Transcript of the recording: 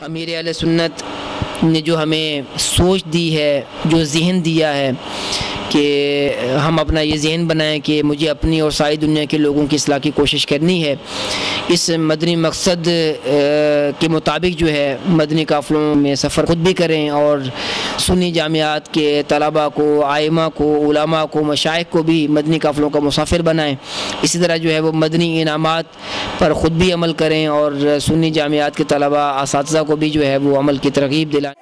امیر اہل سنت نے جو ہمیں سوچ دی ہے، جو ذہن دیا ہے کہ ہم اپنا یہ ذہن بنائیں کہ مجھے اپنی اور ساری دنیا کے لوگوں کی اصلاح کی کوشش کرنی ہے، اس مدنی مقصد کے مطابق جو ہے مدنی قافلوں میں سفر خود بھی کریں اور سنی جامعات کے طلباء کو، ائمہ کو، علماء کو، مشائخ کو بھی مدنی قافلوں کا مسافر بنائیں۔ اسی طرح جو ہے وہ مدنی انعامات پر خود بھی عمل کریں اور سنی جامعات کے طلباء، اساتذہ کو بھی جو ہے وہ عمل کی ترغیب دلائیں۔